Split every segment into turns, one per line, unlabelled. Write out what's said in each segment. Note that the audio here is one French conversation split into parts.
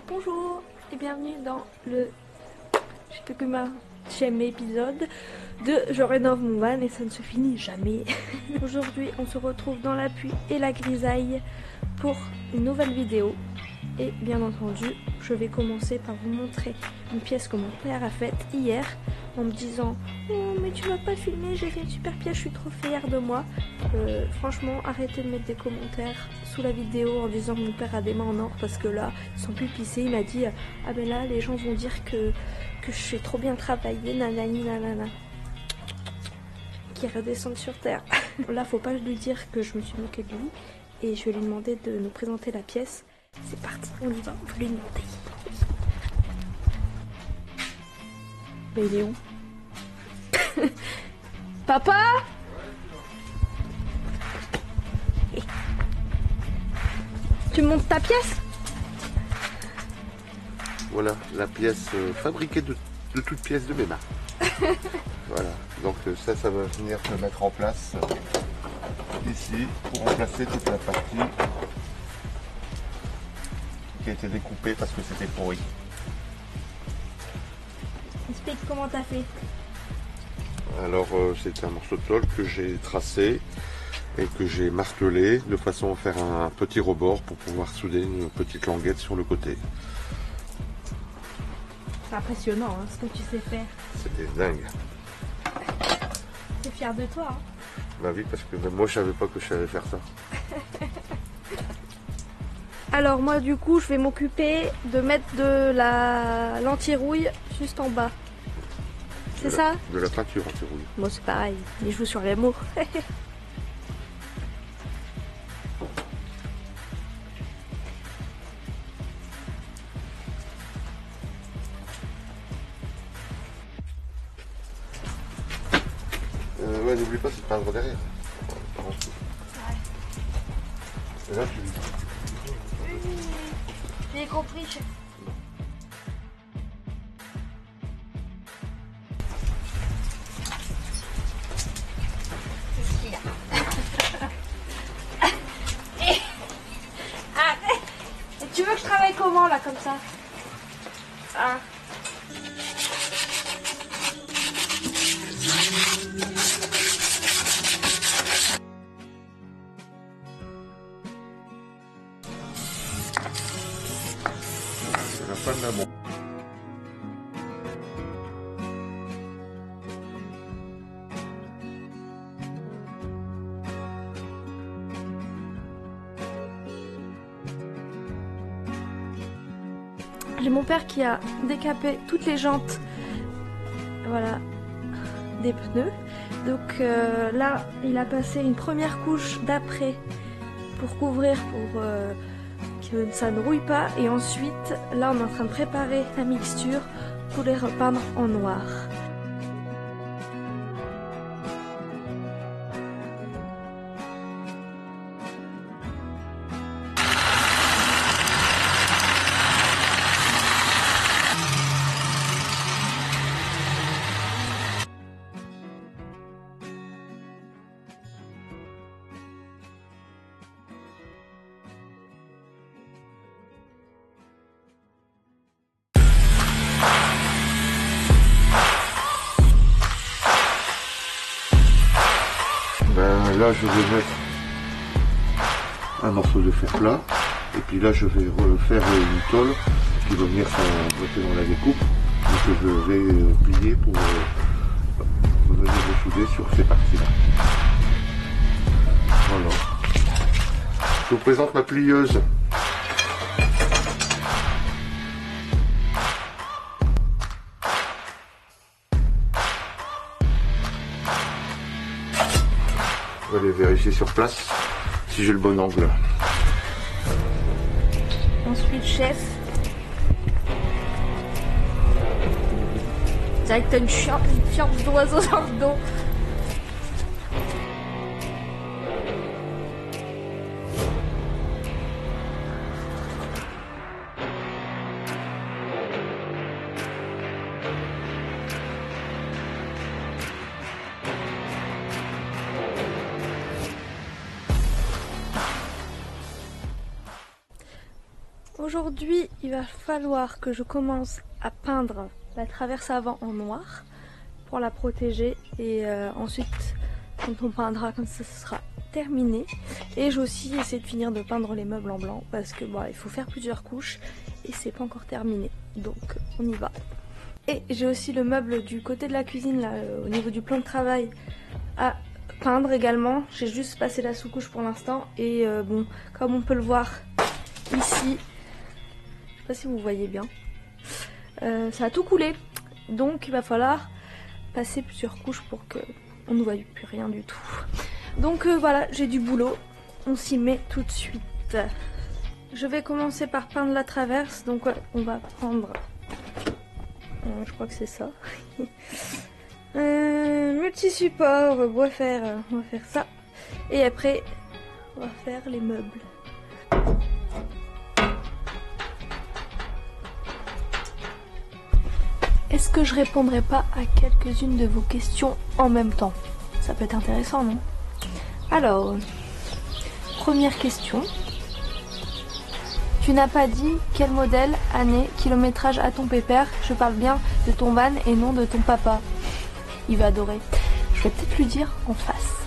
Bonjour et bienvenue dans le je sais plus combien épisode de Je rénove mon van et ça ne se finit jamais. Aujourd'hui on se retrouve dans la pluie et la grisaille pour une nouvelle vidéo et bien entendu je vais commencer par vous montrer une pièce que mon père a faite hier en me disant oh mais tu vas pas filmer, j'ai fait une super pièce, je suis trop fière de moi. Franchement arrêtez de mettre des commentaires sous la vidéo en disant que mon père a des mains en or parce que là sans plus pisser il m'a dit ah ben là les gens vont dire que je suis trop bien travaillé nanani nanana qui redescende sur terre. Là faut pas lui dire que je me suis moquée de lui et je vais lui demander de nous présenter la pièce. C'est parti, on y va, je vais lui demander. Mais il est où? Papa? Tu montes ta pièce?
Voilà, la pièce fabriquée de toutes pièces de mes mains. Voilà, donc ça va venir se mettre en place ici pour remplacer toute la partie qui a été découpée parce que c'était pourri.
Explique comment t'as fait.
Alors c'est un morceau de tôle que j'ai tracé et que j'ai martelé de façon à faire un petit rebord pour pouvoir souder une petite languette sur le côté.
C'est impressionnant hein, ce que tu sais faire.
C'était dingue.
T'es fier de toi hein.
Bah oui, parce que même moi je savais pas que je savais faire ça.
Alors moi du coup je vais m'occuper de mettre de la l'anti-rouille juste en bas. C'est ça?
De la peinture anti-rouille.
Moi c'est pareil, il joue sur les mots.
Ouais, n'oublie pas, c'est de peindre derrière.
Ouais.
Et là,
J'ai compris, chef. Qu'est-ce qu'il y a? Arrête. Et tu veux que je travaille comment là, comme ça? Ah.
c'est la fin de la montre.
J'ai mon père qui a décapé toutes les jantes, voilà, des pneus. Donc là, il a passé une première couche d'après pour couvrir, pour que ça ne rouille pas. Et ensuite, là, on est en train de préparer la mixture pour les repeindre en noir.
Ben, là, je vais mettre un morceau de fer plat. Et puis là, je vais refaire une tôle qui va venir s'emboîter dans la découpe. Et que je vais plier pour venir ressouder sur ces parties-là. Voilà. Je vous présente ma plieuse. Je vais aller vérifier sur place si j'ai le bon angle.
Ensuite, chef. C'est vrai que t'as une fiance d'oiseau dans le dos. Aujourd'hui, il va falloir que je commence à peindre la traverse avant en noir pour la protéger et ensuite quand on peindra comme ça, ce sera terminé. Et j'ai aussi essayé de finir de peindre les meubles en blanc parce que bon, il faut faire plusieurs couches et c'est pas encore terminé, donc on y va. Et j'ai aussi le meuble du côté de la cuisine là, au niveau du plan de travail à peindre également. J'ai juste passé la sous-couche pour l'instant et bon, comme on peut le voir ici, je sais pas si vous voyez bien, ça a tout coulé, donc il va falloir passer plusieurs couches pour que on ne voit plus rien du tout. Donc voilà, j'ai du boulot, on s'y met tout de suite. Je vais commencer par peindre la traverse, donc on va prendre, je crois que c'est ça, multi-support, on va faire ça, et après on va faire les meubles. Est-ce que je répondrai pas à quelques-unes de vos questions en même temps? Ça peut être intéressant, non? Alors, première question. Tu n'as pas dit quel modèle, année, kilométrage a ton pépère. Je parle bien de ton van et non de ton papa. Il va adorer. Je vais peut-être lui dire en face.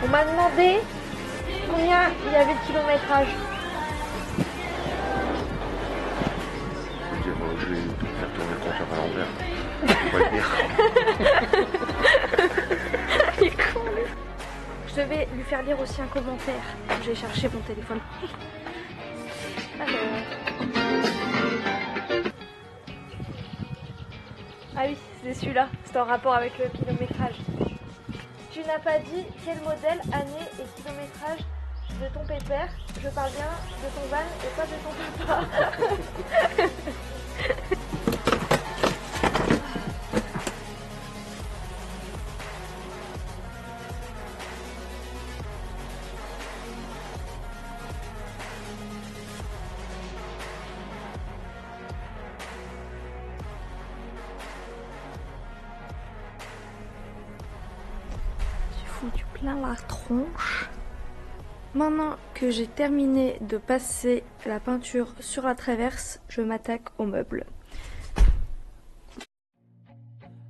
On m'a demandé combien il y avait de kilométrage.
Je vais faire tourner le compteur à l'envers. On va dire.
Il est con, lui. Je vais lui faire lire aussi un commentaire. J'ai cherché mon téléphone. Alors. Ah oui, c'est celui-là. C'est en rapport avec le kilométrage. Tu n'as pas dit quel modèle, année et kilométrage de ton pépère. Je parle bien de ton van et pas de ton papa. Du plein la tronche. Maintenant que j'ai terminé de passer la peinture sur la traverse, je m'attaque au meuble.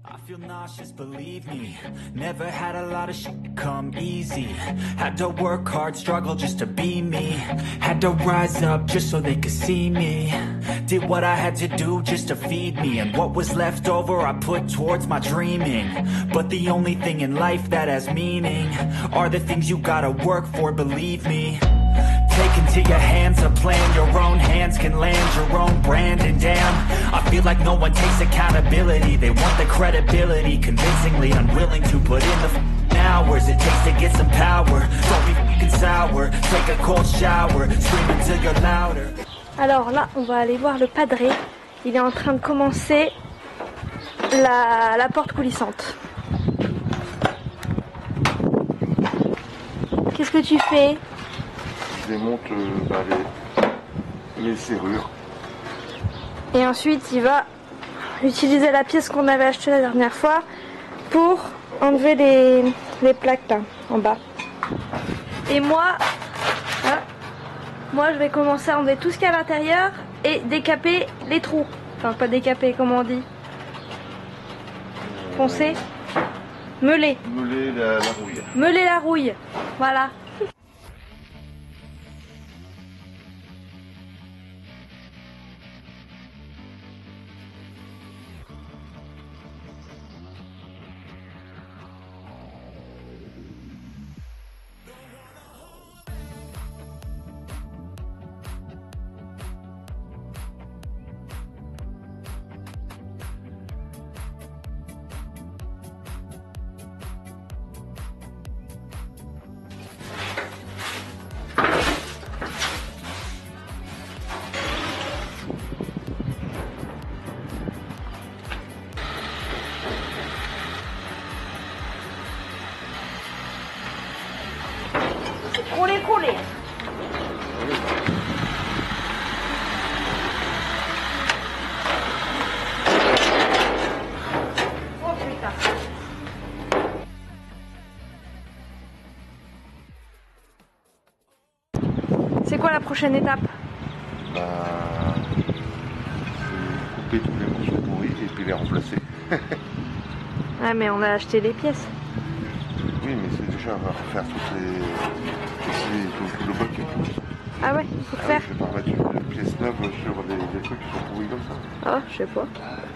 I feel nauseous, believe me. Never had a lot of shit come easy. Had to work hard, struggle just to be me. Had to rise up just so they could see me. Did what I had to do just to feed me. And what was left over I put towards my dreaming. But the only thing in life that has meaning are the things you gotta work for, believe me. Take into your hands a plan, your own hands can land your own brand. And damn, I feel like no one takes accountability. They want the credibility, convincingly unwilling to put in the hours it takes to get some power. Don't be fucking sour, take a cold shower, scream until you're louder.
Alors là, on va aller voir le padré. Il est en train de commencer la porte coulissante. Qu'est-ce que tu fais?
Je démonte les serrures.
Et ensuite, il va utiliser la pièce qu'on avait achetée la dernière fois pour enlever les plaques là, en bas. Et moi, je vais commencer à enlever tout ce qu'il y a à l'intérieur et décaper les trous. Enfin, pas décaper, comment on dit? Poncer? Meuler.
Meuler la rouille.
Meuler la rouille. Voilà. Coller. Oh putain. C'est quoi la prochaine étape?
couper tous les morceaux pourris et puis les remplacer.
Ah mais on a acheté les pièces.
Oui, mais c'est déjà, on va refaire tout le bloc.
Ah ouais, il faut
Ah
faire.
oui, je vais pas remettre une pièce neuve sur des trucs qui sont pourris comme ça.
Ah, je sais pas.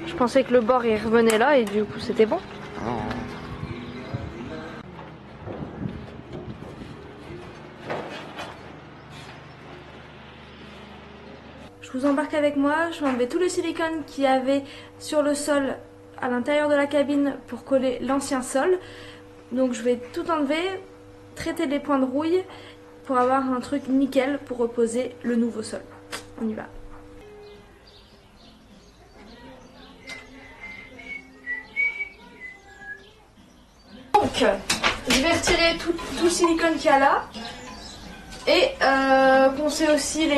Je pensais que le bord il revenait là et du coup c'était bon.
Non.
Je vous embarque avec moi, je vais enlever tout le silicone qu'il y avait sur le sol à l'intérieur de la cabine pour coller l'ancien sol. Donc je vais tout enlever, traiter les points de rouille pour avoir un truc nickel pour reposer le nouveau sol. On y va. Donc je vais retirer tout le silicone qu'il y a là et poncer aussi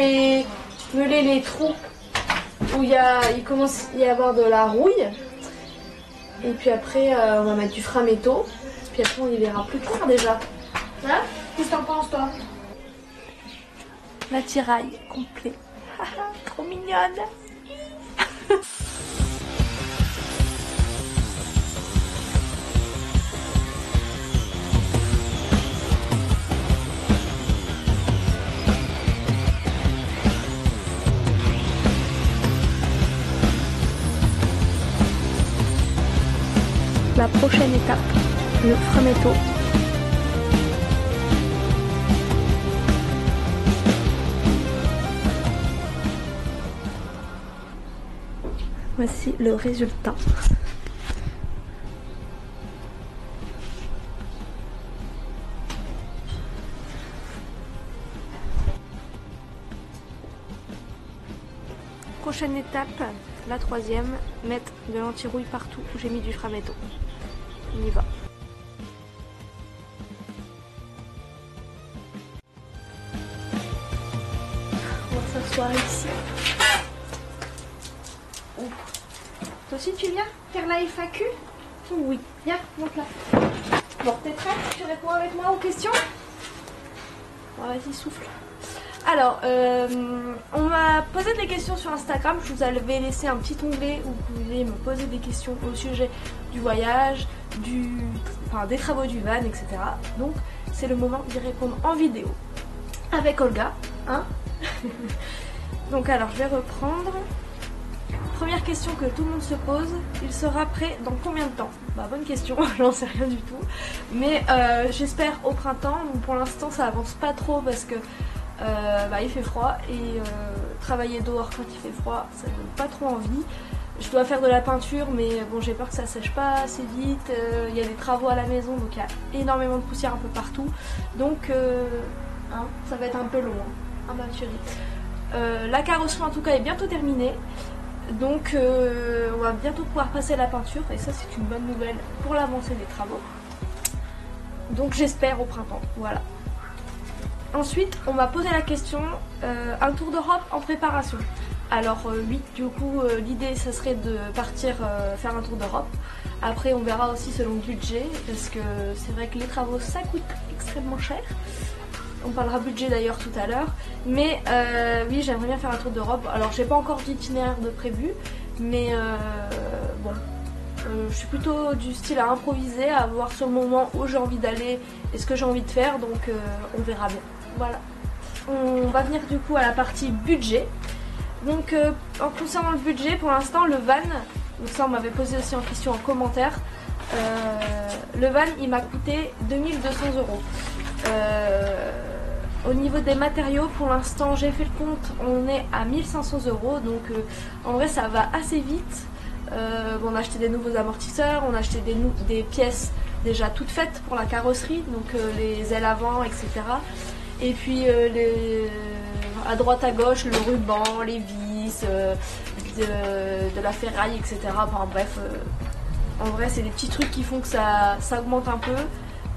meuler les trous où il commence à y avoir de la rouille. Et puis après on va mettre du framéto. Puis après on y verra plus clair déjà. Hein? Qu'est-ce que t'en penses toi? L'attirail complet. Trop mignonne. La prochaine étape, le framéto. Voici le résultat. Prochaine étape, la troisième, mettre de l'anti-rouille partout où j'ai mis du framéto. On y va. On va s'asseoir ici. Oh. Toi aussi tu viens faire la FAQ? Oui. Viens, monte là. Bon, t'es prête? Tu réponds avec moi aux questions? Bon, vas-y, souffle. Alors, on m'a posé des questions sur Instagram. Je vous avais laissé un petit onglet où vous pouviez me poser des questions au sujet du voyage, des travaux du van, etc. Donc, c'est le moment d'y répondre en vidéo avec Olga. Hein. Donc, alors, je vais reprendre. Première question que tout le monde se pose, il sera prêt dans combien de temps? Bah, bonne question, j'en sais rien du tout. Mais j'espère au printemps. Donc, pour l'instant, ça avance pas trop parce que il fait froid et travailler dehors quand il fait froid, ça donne pas trop envie. Je dois faire de la peinture, mais bon, j'ai peur que ça sèche pas assez vite. Il y a des travaux à la maison, donc il y a énormément de poussière un peu partout. Donc ça va être un peu long, hein, ma chérie. La carrosserie en tout cas est bientôt terminée. Donc on va bientôt pouvoir passer à la peinture et ça c'est une bonne nouvelle pour l'avancée des travaux. Donc j'espère au printemps, voilà. Ensuite, on m'a posé la question, un tour d'Europe en préparation. Alors oui, du coup, l'idée, ça serait de partir faire un tour d'Europe. Après, on verra aussi selon le budget, parce que c'est vrai que les travaux, ça coûte extrêmement cher. On parlera budget d'ailleurs tout à l'heure. Mais oui, j'aimerais bien faire un tour d'Europe. Alors, j'ai pas encore d'itinéraire de prévu, mais bon... je suis plutôt du style à improviser, à voir sur le moment où j'ai envie d'aller et ce que j'ai envie de faire, donc on verra bien. Voilà. On va venir du coup à la partie budget. Donc en concernant le budget, pour l'instant le van, donc ça on m'avait posé aussi en question en commentaire, le van il m'a coûté 2200 €. Au niveau des matériaux, pour l'instant j'ai fait le compte, on est à 1500 €, donc en vrai ça va assez vite. On a acheté des nouveaux amortisseurs, on a acheté des pièces déjà toutes faites pour la carrosserie, donc les ailes avant, etc. Et puis à droite à gauche, le ruban, les vis, de la ferraille, etc. Enfin bref, en vrai c'est des petits trucs qui font que ça augmente un peu,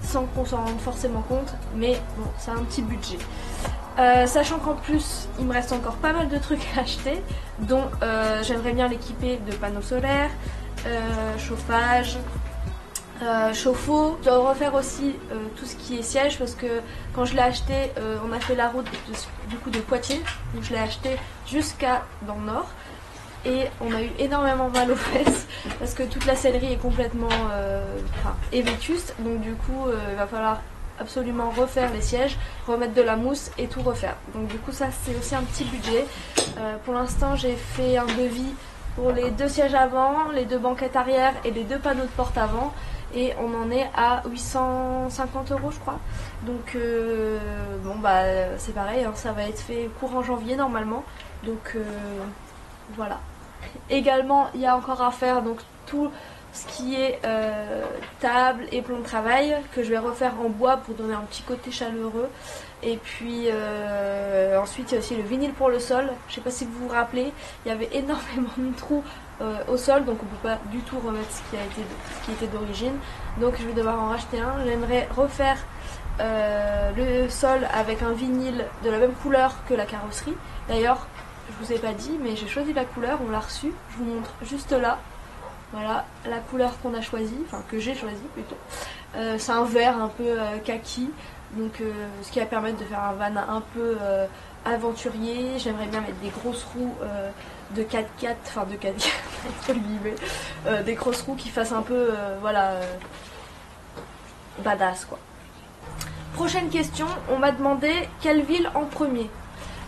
sans qu'on s'en rende forcément compte, mais bon, c'est un petit budget. Sachant qu'en plus il me reste encore pas mal de trucs à acheter, dont j'aimerais bien l'équiper de panneaux solaires, chauffage, chauffe-eau. Je dois refaire aussi tout ce qui est siège, parce que quand je l'ai acheté, on a fait la route du coup de Poitiers, donc je l'ai acheté jusqu'à dans le nord. et on a eu énormément mal aux fesses parce que toute la sellerie est complètement est vétuste, donc du coup il va falloir absolument refaire les sièges, remettre de la mousse et tout refaire. Donc du coup ça c'est aussi un petit budget. Pour l'instant j'ai fait un devis pour les 2 sièges avant, les 2 banquettes arrière et les 2 panneaux de porte avant. Et on en est à 850 € je crois. Donc bon bah c'est pareil, hein, ça va être fait courant janvier normalement. Donc voilà. Également il y a encore à faire donc tout ce qui est table et plan de travail que je vais refaire en bois pour donner un petit côté chaleureux. Et puis ensuite il y a aussi le vinyle pour le sol. Je sais pas si vous vous rappelez, il y avait énormément de trous au sol, donc on peut pas du tout remettre ce qui était d'origine. Donc je vais devoir en racheter un. J'aimerais refaire le sol avec un vinyle de la même couleur que la carrosserie. D'ailleurs je vous ai pas dit mais j'ai choisi la couleur, on l'a reçue. Je vous montre juste là. Voilà la couleur qu'on a choisie, enfin que j'ai choisie plutôt. C'est un vert un peu kaki. Donc ce qui va permettre de faire un van un peu aventurier. J'aimerais bien mettre des grosses roues de 4x4, enfin de 4x4, des grosses roues qui fassent un peu voilà badass quoi. Prochaine question, on m'a demandé quelle ville en premier.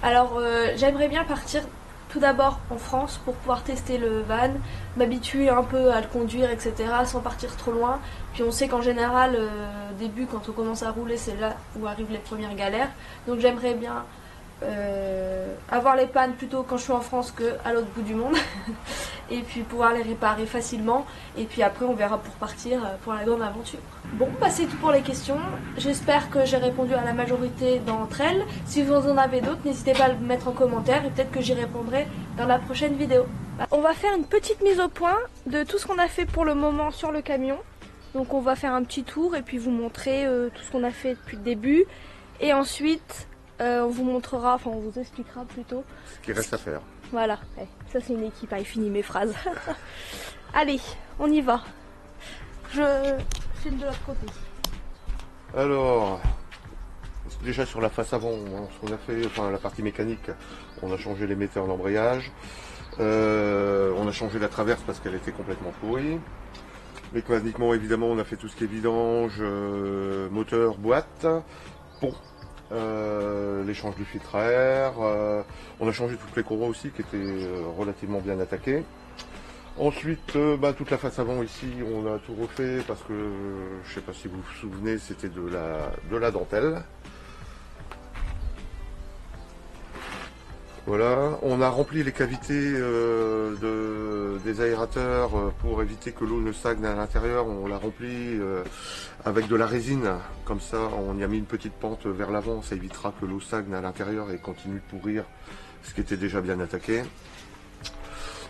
Alors j'aimerais bien partir tout d'abord en France pour pouvoir tester le van, m'habituer un peu à le conduire, etc. sans partir trop loin. Puis on sait qu'en général, au début, quand on commence à rouler, c'est là où arrivent les premières galères. Donc j'aimerais bien avoir les pannes plutôt quand je suis en France qu'à l'autre bout du monde. Et puis pouvoir les réparer facilement. Et puis après, on verra pour partir pour la grande aventure. Bon, bah c'est tout pour les questions. J'espère que j'ai répondu à la majorité d'entre elles. Si vous en avez d'autres, n'hésitez pas à le mettre en commentaire et peut-être que j'y répondrai dans la prochaine vidéo. On va faire une petite mise au point de tout ce qu'on a fait pour le moment sur le camion. Donc on va faire un petit tour et puis vous montrer tout ce qu'on a fait depuis le début. Et ensuite, on vous montrera, enfin on vous expliquera plutôt
Ce qui reste à faire.
Voilà, ça c'est une équipe, il finit mes phrases. Allez, on y va. Je filme de l'autre côté.
Alors, déjà sur la face avant, ce qu'on a fait, enfin la partie mécanique, on a changé l'émetteur d'embrayage. On a changé la traverse parce qu'elle était complètement pourrie. Mécaniquement, évidemment, on a fait tout ce qui est vidange, moteur, boîte, pont, l'échange du filtre à air. On a changé toutes les courroies aussi qui étaient relativement bien attaquées. Ensuite, toute la face avant ici, on a tout refait parce que, je sais pas si vous vous souvenez, c'était de la dentelle. Voilà, on a rempli les cavités des aérateurs pour éviter que l'eau ne stagne à l'intérieur. On l'a rempli avec de la résine, comme ça on y a mis une petite pente vers l'avant, ça évitera que l'eau stagne à l'intérieur et continue de pourrir ce qui était déjà bien attaqué.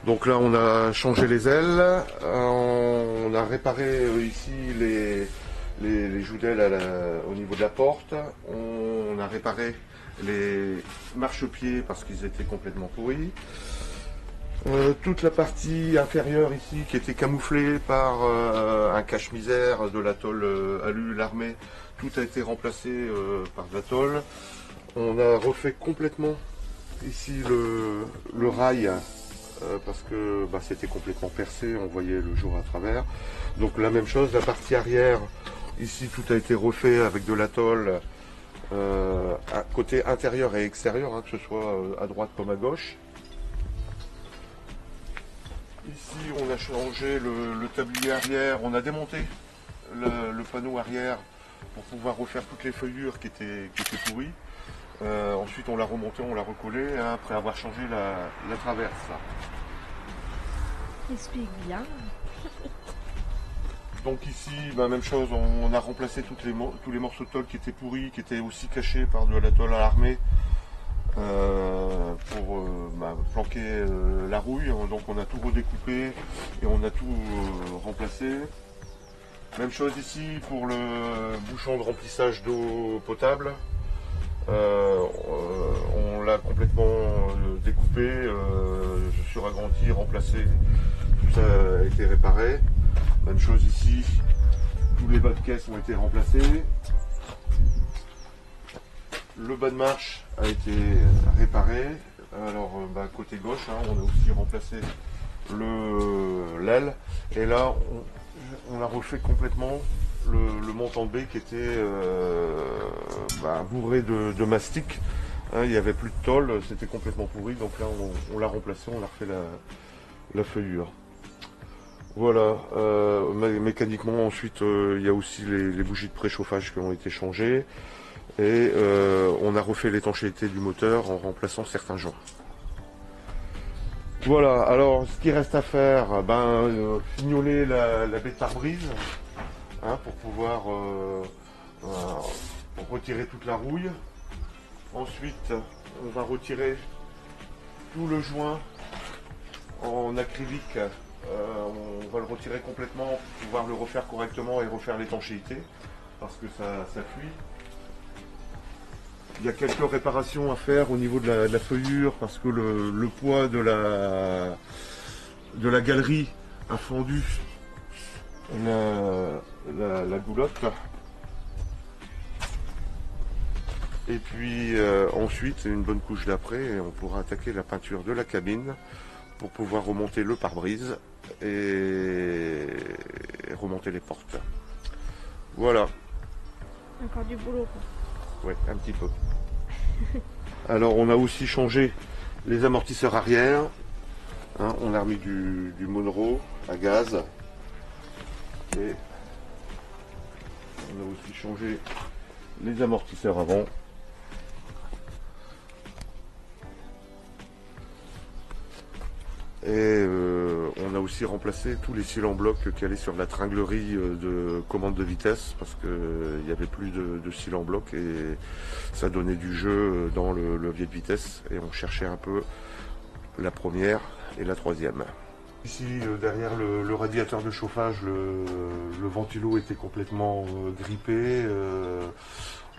Donc là on a changé les ailes, on a réparé ici les joudelles au niveau de la porte, on a réparé les marchepieds parce qu'ils étaient complètement pourris. Toute la partie inférieure ici qui était camouflée par un cache-misère de la tôle alu l'armée, tout a été remplacé par de la tôle. On a refait complètement ici le rail parce que c'était complètement percé, on voyait le jour à travers. Donc la même chose, la partie arrière, ici tout a été refait avec de la tôle. Côté intérieur et extérieur, que ce soit à droite comme à gauche. Ici on a changé le tablier arrière, on a démonté le panneau arrière pour pouvoir refaire toutes les feuillures qui étaient pourries. Ensuite on l'a remonté, on l'a recollé après avoir changé la traverse.
Explique bien.
Donc ici, même chose, on a remplacé tous les morceaux de tôle qui étaient pourris, qui étaient aussi cachés par de la tôle à l'armée pour planquer la rouille. Donc on a tout redécoupé et on a tout remplacé. Même chose ici pour le bouchon de remplissage d'eau potable. On l'a complètement découpé, suragrandi, remplacé, tout ça a été réparé. Même chose ici, tous les bas de caisse ont été remplacés. Le bas de marche a été réparé, Alors côté gauche, hein, on a aussi remplacé l'aile. Et là, on a refait complètement le montant B qui était bourré de mastic. Hein, il n'y avait plus de tôle, c'était complètement pourri. Donc là, on l'a remplacé, on a refait la feuillure. Voilà, mécaniquement ensuite il y a aussi les bougies de préchauffage qui ont été changées et on a refait l'étanchéité du moteur en remplaçant certains joints. Voilà, alors ce qui reste à faire, fignoler la baie de pare-brise hein, pour pouvoir retirer toute la rouille. Ensuite on va retirer tout le joint en acrylique. On va le retirer complètement pour pouvoir le refaire correctement et refaire l'étanchéité parce que ça fuit. Il y a quelques réparations à faire au niveau de la feuillure parce que le poids de la galerie a fendu la goulotte. Et puis ensuite une bonne couche d'après et on pourra attaquer la peinture de la cabine pour pouvoir remonter le pare-brise et remonter les portes. Voilà.
Encore du boulot quoi.
Ouais, un petit peu. Alors on a aussi changé les amortisseurs arrière. Hein, on a remis du Monroe à gaz. Et on a aussi changé les amortisseurs avant. Et on a aussi remplacé tous les cils en bloc qui allaient sur la tringlerie de commande de vitesse parce qu'il n'y avait plus de cils en bloc et ça donnait du jeu dans le levier de vitesse et on cherchait un peu la première et la troisième. Ici derrière le radiateur de chauffage, le ventilo était complètement grippé,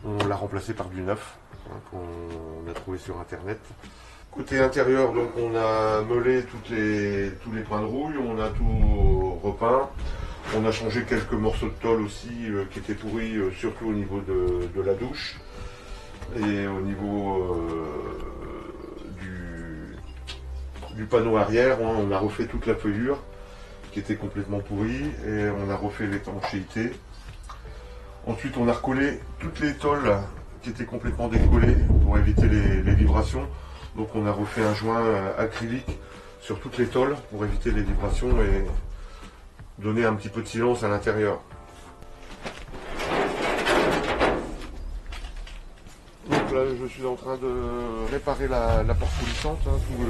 on l'a remplacé par du neuf hein, qu'on a trouvé sur internet. Côté intérieur, donc on a meulé tous les points de rouille, on a tout repeint. On a changé quelques morceaux de tôle aussi qui étaient pourris, surtout au niveau de la douche. Et au niveau du panneau arrière, hein, on a refait toute la feuillure qui était complètement pourrie et on a refait l'étanchéité. Ensuite on a recollé toutes les tôles qui étaient complètement décollées pour éviter les vibrations. Donc on a refait un joint acrylique sur toutes les tôles pour éviter les vibrations et donner un petit peu de silence à l'intérieur. Donc là je suis en train de réparer la porte coulissante, hein, tout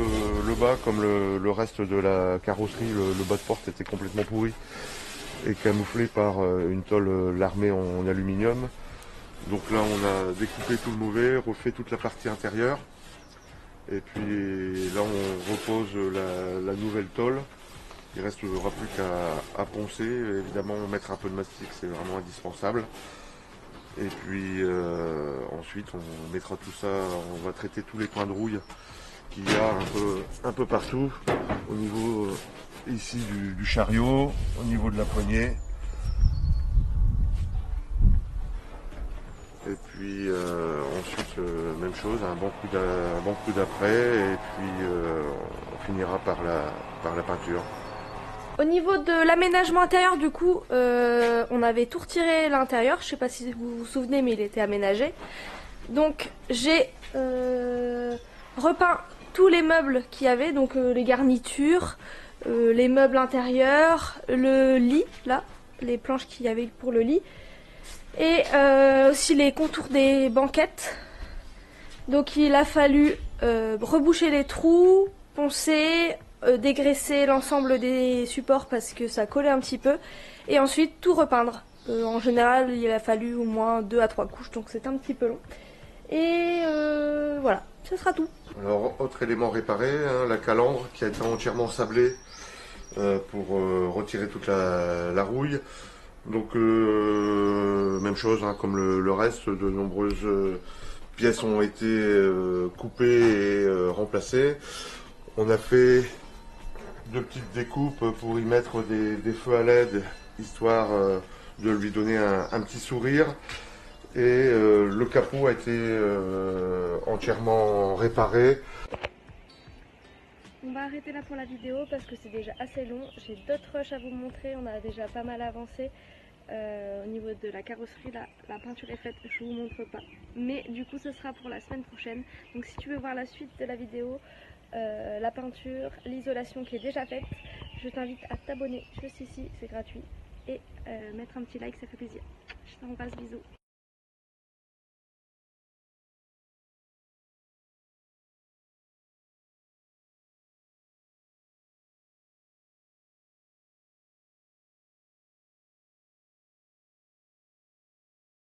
le bas comme le reste de la carrosserie, le bas de porte était complètement pourri et camouflé par une tôle lamée en aluminium. Donc là on a découpé tout le mauvais, refait toute la partie intérieure. Et puis là on repose la nouvelle tôle. Il ne restera plus qu'à poncer. Évidemment mettre un peu de mastic c'est vraiment indispensable. Et puis ensuite on mettra tout ça, on va traiter tous les points de rouille qu'il y a un peu partout. Au niveau ici du chariot, au niveau de la poignée. Et puis ensuite, même chose, un bon coup d'après, et puis on finira par la peinture.
Au niveau de l'aménagement intérieur, du coup, on avait tout retiré l'intérieur. Je sais pas si vous vous souvenez, mais il était aménagé. Donc j'ai repeint tous les meubles qu'il y avait, donc les garnitures, les meubles intérieurs, le lit, là, les planches qu'il y avait pour le lit. Et aussi les contours des banquettes. Donc il a fallu reboucher les trous, poncer, dégraisser l'ensemble des supports parce que ça collait un petit peu. Et ensuite tout repeindre. En général il a fallu au moins 2 à 3 couches, donc c'est un petit peu long. Et voilà, ce sera tout.
Alors autre élément réparé, hein, la calandre qui a été entièrement sablée pour retirer toute la rouille. Donc même chose, hein, comme le reste, de nombreuses pièces ont été coupées et remplacées. On a fait 2 petites découpes pour y mettre des feux à LED, histoire de lui donner un petit sourire. Et le capot a été entièrement réparé.
On va arrêter là pour la vidéo parce que c'est déjà assez long. J'ai d'autres rushs à vous montrer, on a déjà pas mal avancé. Au niveau de la carrosserie, la peinture est faite, je vous montre pas. Mais du coup ce sera pour la semaine prochaine. Donc si tu veux voir la suite de la vidéo, la peinture, l'isolation qui est déjà faite, je t'invite à t'abonner juste ici, c'est gratuit. Et mettre un petit like, ça fait plaisir. Je t'embrasse, bisous.